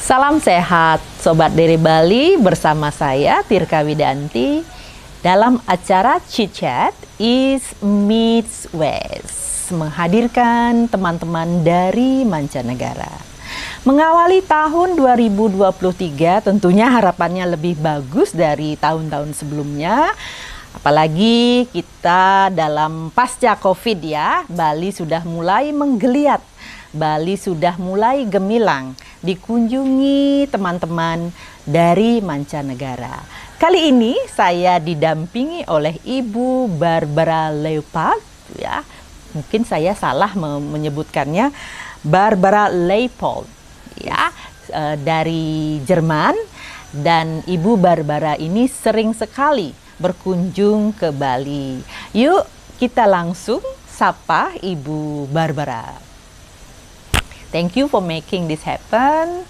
Salam sehat Sobat dari Bali, bersama saya Tirka Widanti dalam acara Chit East Meets West, menghadirkan teman-teman dari mancanegara. Mengawali tahun 2023 tentunya harapannya lebih bagus dari tahun-tahun sebelumnya. Apalagi kita dalam pasca Covid ya, Bali sudah mulai menggeliat. Bali sudah mulai gemilang dikunjungi teman-teman dari mancanegara. Kali ini saya didampingi oleh Ibu Barbara Leipold, ya. Mungkin saya salah menyebutkannya, Barbara Leipold, ya, dari Jerman. Dan Ibu Barbara ini sering sekali berkunjung ke Bali. Yuk kita langsung sapa Ibu Barbara. Thank you for making this happen,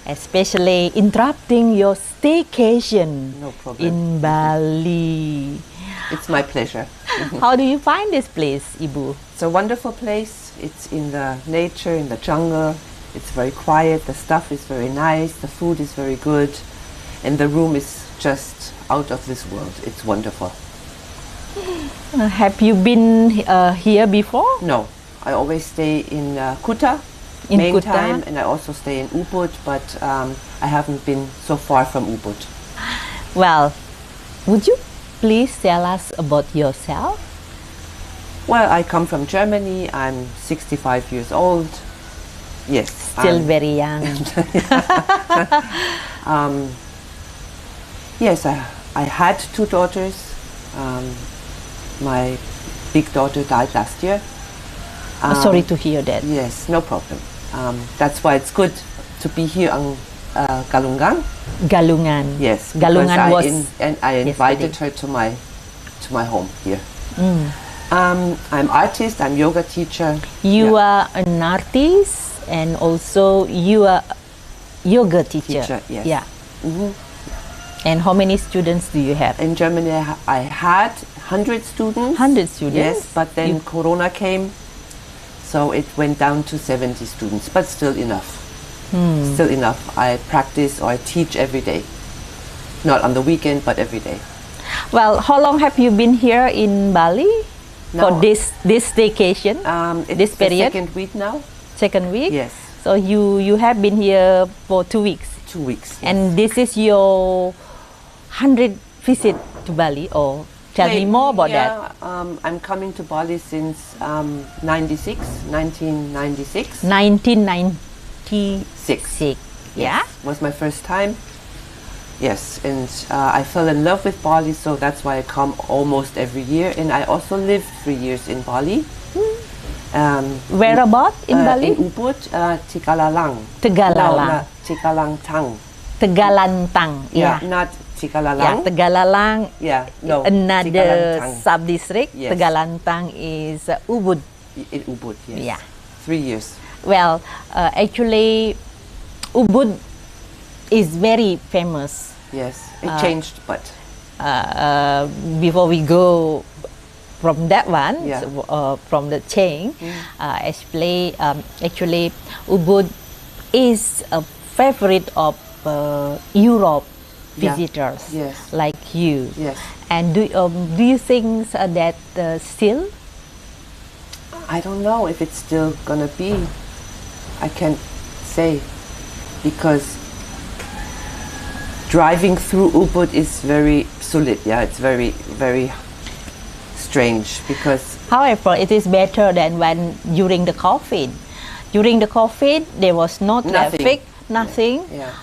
especially interrupting your staycation in Bali. It's my pleasure. How do you find this place, Ibu? It's a wonderful place. It's in the nature, in the jungle. It's very quiet. The stuff is very nice. The food is very good. And the room is just out of this world. It's wonderful. Have you been here before? No. I always stay in Kuta. In main Kuta? time, and I also stay in Ubud, but I haven't been so far from Ubud. Well, would you please tell us about yourself? Well, I come from Germany. I'm 65 years old. Yes. Still very young. Yes, I had two daughters. My big daughter died last year. Sorry to hear that. Yes, no problem. That's why it's good to be here on Galungan. Galungan. Yes, Galungan was. I invited her to my home here. I'm artist. I'm yoga teacher. You are an artist, and also you are yoga teacher. Yes. Yeah. And how many students do you have? In Germany, I had 100 students. 100 students. Yes, but then Corona came. So it went down to 70 students, but still enough. Still enough. I practice or I teach every day. Not on the weekend, but every day. Well, how long have you been here in Bali for Now, this staycation? It's this period? the second week now. Second week? Yes. So you have been here for 2 weeks. 2 weeks. Yes. And this is your 100th visit to Bali, or tell me more about that. I'm coming to Bali since 1996. 1996. Yeah? Was my first time. Yes, and I fell in love with Bali, so that's why I come almost every year. And I also lived 3 years in Bali. Where about in Bali? In Ubud, Tegalalang. Tegalalang. No, Tegalantang. Tegalantang. Yeah. Not Tegalalang. Yeah, Tegalalang. Yeah, no. Another Tegalantang. sub-district. Yes. Tegalantang is Ubud. In Ubud, yes. Yeah. 3 years. Well, actually, Ubud is very famous. Yes, it changed, but Before we go from that one, Yeah. from the chain, actually, Ubud is a favorite of Europe visitors, Yes. like you. Yes. And do you think that still? I don't know if it's still gonna be. I can't say, because driving through Ubud is very solid. Yeah, it's very, very strange because. However, it is better than when during the COVID. During the COVID, there was no traffic, nothing. Yeah.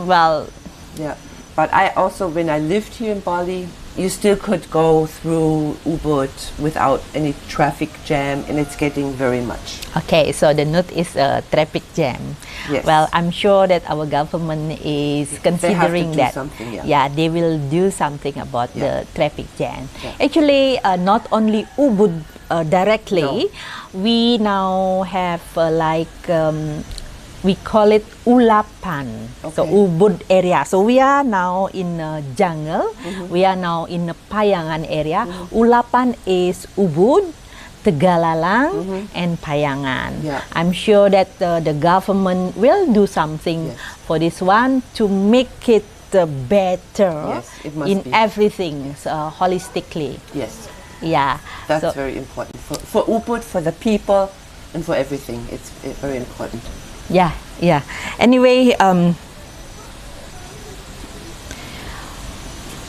Well, Yeah, but I also, when I lived here in Bali, you still could go through Ubud without any traffic jam, and it's getting very much. okay, so the note is a traffic jam. Yes. Well, I'm sure that our government is considering do that. something, yeah. Yeah, they will do something about the traffic jam. Yeah. Actually, not only Ubud directly, we now have we call it Ulapan, so Okay. Ubud area. So we are now in a jungle. We are now in a Payangan area. Ulapan is Ubud, Tegalalang, and Payangan. Yeah. I'm sure that the government will do something for this one to make it better Yes, it must in be. everything holistically. Yes, Yeah, that's so, very important for Ubud, for the people, and for everything. It's very important. yeah, yeah. Anyway,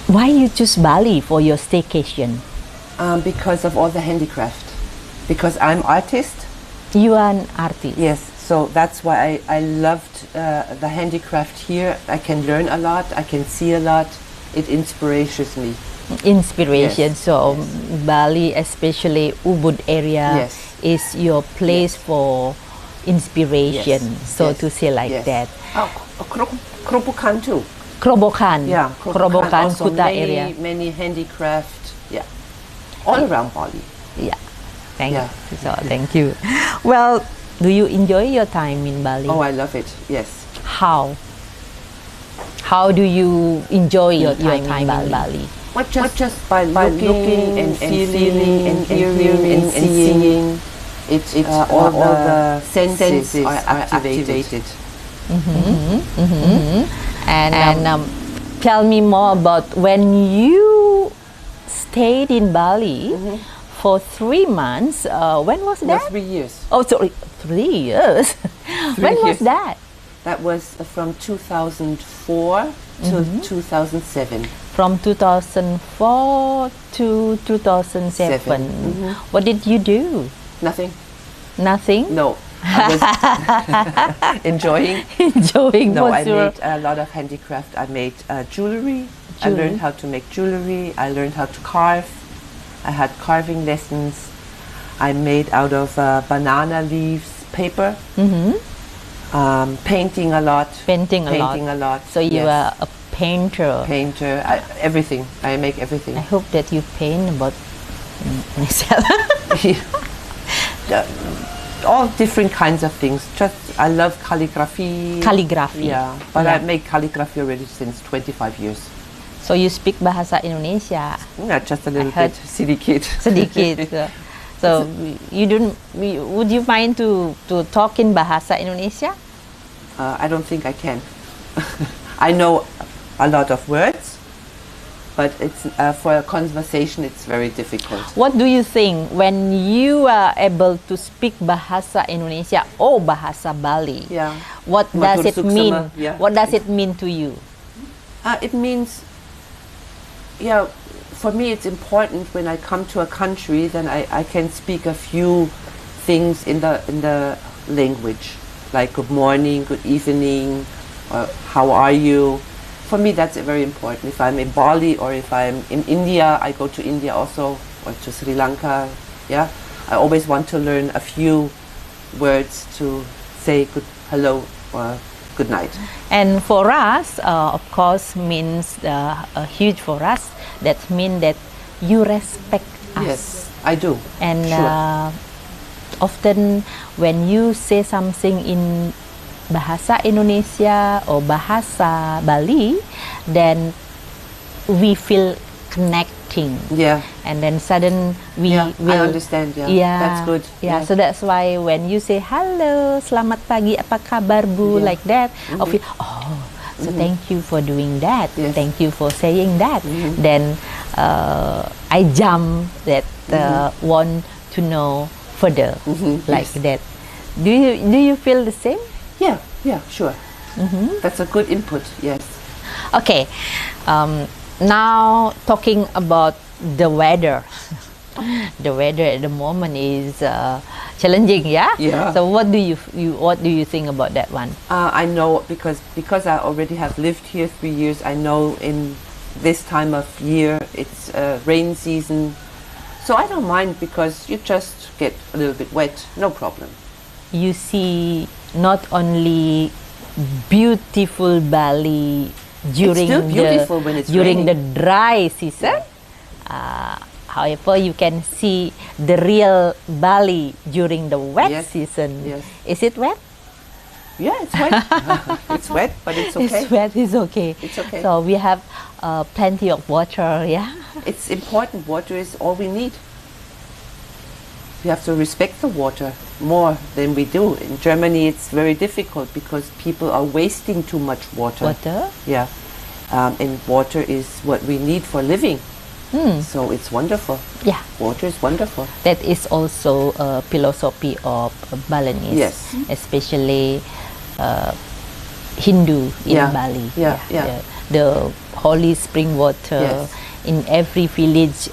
why you choose Bali for your staycation? Because of all the handicraft. Because I'm artist. You are an artist. Yes, so that's why I loved the handicraft here. I can learn a lot. I can see a lot. It inspires me. Inspiration. Yes, So yes. Bali, especially Ubud area, Yes. is your place for inspiration. Yes, So yes, to say like yes. that. Oh, Krobokan too. Krobokan. Yeah, Krobokan, also Kuta many, area. many handicraft. Yeah, all around Bali. Yeah. Thank Yeah. you. So thank you. Well, do you enjoy your time in Bali? Oh, I love it. Yes. How? How do you enjoy your time in Bali? Well, just by looking and feeling and hearing and seeing. It's all the senses are activated. And tell me more about when you stayed in Bali for 3 months. When was No, that? 3 years. Oh, sorry, 3 years. When was years. that? That was from 2004 to 2007. From 2004 to 2007. What did you do? Nothing. Nothing? No. I was enjoying. Enjoying No, I what's your... made a lot of handicraft. I made jewelry. I learned how to make jewelry. I learned how to carve. I had carving lessons. I made out of banana leaves paper. Painting a lot. Painting a lot. So you yes. are a painter. Painter. Everything. I make everything. I hope that you paint about myself. All different kinds of things. Just I love calligraphy. Calligraphy. Yeah, but Yeah. I make calligraphy already since 25 years. So you speak bahasa Indonesia Yeah, just a little heard- bit. Sedikit. sedikit. So you don't. Would you mind to talk in bahasa Indonesia? I don't think I can. I know a lot of words, but it's for a conversation it's very difficult. What do you think when you are able to speak bahasa Indonesia or bahasa Bali? Yeah. What does it Matur mean? suksema, yeah. What does it mean to you? It means, yeah, for me it's important when I come to a country, then I can speak a few things in the language, like good morning, good evening, or how are you. For me that's very important. If I'm in Bali or if I'm in India, I go to India also, or to Sri Lanka, yeah. I always want to learn a few words to say good hello or good night. And for us, of course, means huge for us. That means that you respect us. Yes, I do. And Sure. often when you say something in bahasa Indonesia or bahasa Bali, then we feel connecting. Yeah. And then sudden we Yeah, will. I understand. Yeah, that's good. Yeah, so that's why when you say hello, selamat pagi, apa kabar bu, Yeah. like that, I feel, oh, so thank you for doing that. Yes. Thank you for saying that. Then I jump that want to know further, like Yes. that. Do you feel the same? Yeah, yeah, sure. That's a good input, yes. Okay, now talking about the weather. The weather at the moment is challenging, yeah. Yeah. So what do you think about that one? I know because I already have lived here 3 years, I know in this time of year it's rain season. So I don't mind because you just get a little bit wet, no problem. You see not only beautiful Bali during still beautiful when it's during the raining. dry season. However, you can see the real Bali during the wet Yes, season. yes. Is it wet? Yeah, it's wet. It's wet, but it's okay. It's wet. It's okay. It's okay. So we have plenty of water. Yeah. It's important. Water is all we need. we have to respect the water more than we do. In Germany, it's very difficult because people are wasting too much water. Water? Yeah. And water is what we need for living. So it's wonderful. Yeah. Water is wonderful. That is also a philosophy of Balinese, Yes. especially Hindu in Yeah. Bali. Yeah, yeah. The holy spring water. Yes. In every village,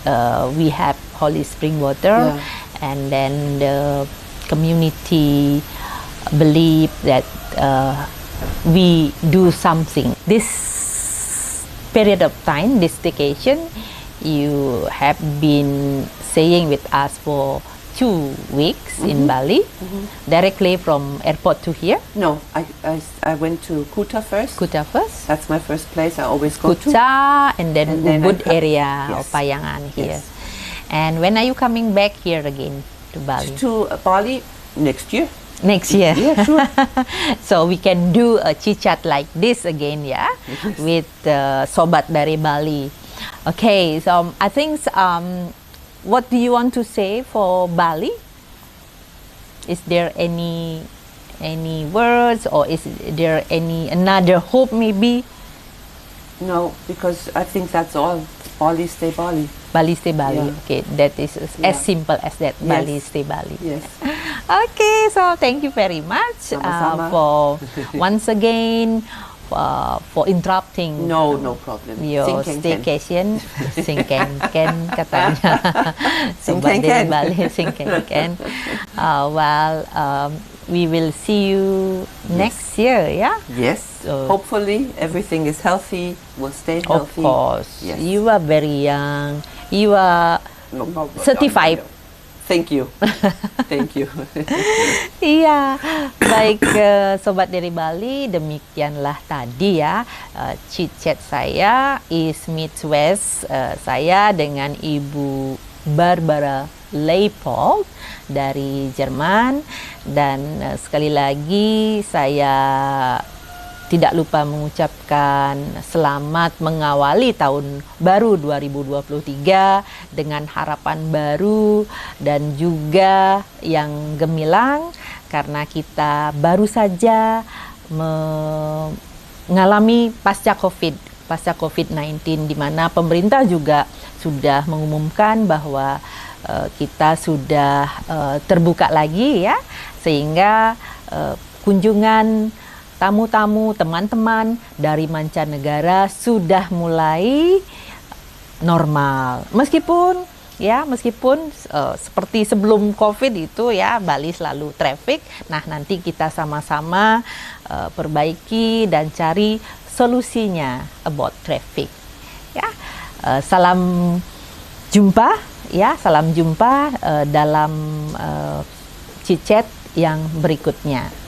we have holy spring water, Yeah. and then the community believe that we do something. This period of time, this vacation, you have been staying with us for 2 weeks in Bali, directly from airport to here. No, I went to Kuta first. Kuta first, That's my first place I always go to. Kuta, and then And then I Ubud come- area Yes. of Payangan here. Yes. And when are you coming back here again to Bali? To Bali next year. Next year. Yeah, sure. So we can do a chit chat like this again, yeah, with Sobat dari Bali. Okay, so I think what do you want to say for Bali? Is there any words, or is there any another hope maybe? No, because I think that's all. Bali, stay Bali. Bali stay Bali. Yeah. Okay, that is Yeah. as simple as that. Yes. Bali stay Bali. Yes. Okay, so thank you very much Sama-sama. for once again for interrupting No, no problem. your Sing Ken Ken. staycation. Sing Ken Ken katanya. Sing Sobat Ken dari Ken. Bali, Sing Ken Ken. We will see you next year, yeah? Yes. So- Hopefully everything is healthy. We'll stay Of healthy. course. Yes. You are very young. You are No problem. certified. Thank you. Thank you. Iya, baik Sobat dari Bali, demikianlah tadi ya chit chat saya East Meets West saya dengan Ibu Barbara Leipold dari Jerman, dan sekali lagi saya tidak lupa mengucapkan selamat mengawali tahun baru 2023 dengan harapan baru dan juga yang gemilang, karena kita baru saja mengalami pasca COVID-19, di mana pemerintah juga sudah mengumumkan bahwa kita sudah terbuka lagi ya, sehingga kunjungan tamu-tamu, teman-teman dari mancanegara sudah mulai normal. Meskipun seperti sebelum COVID itu ya, Bali selalu traffic. Nah, nanti kita sama-sama perbaiki dan cari solusinya about traffic. Ya, salam jumpa dalam chit chat yang berikutnya.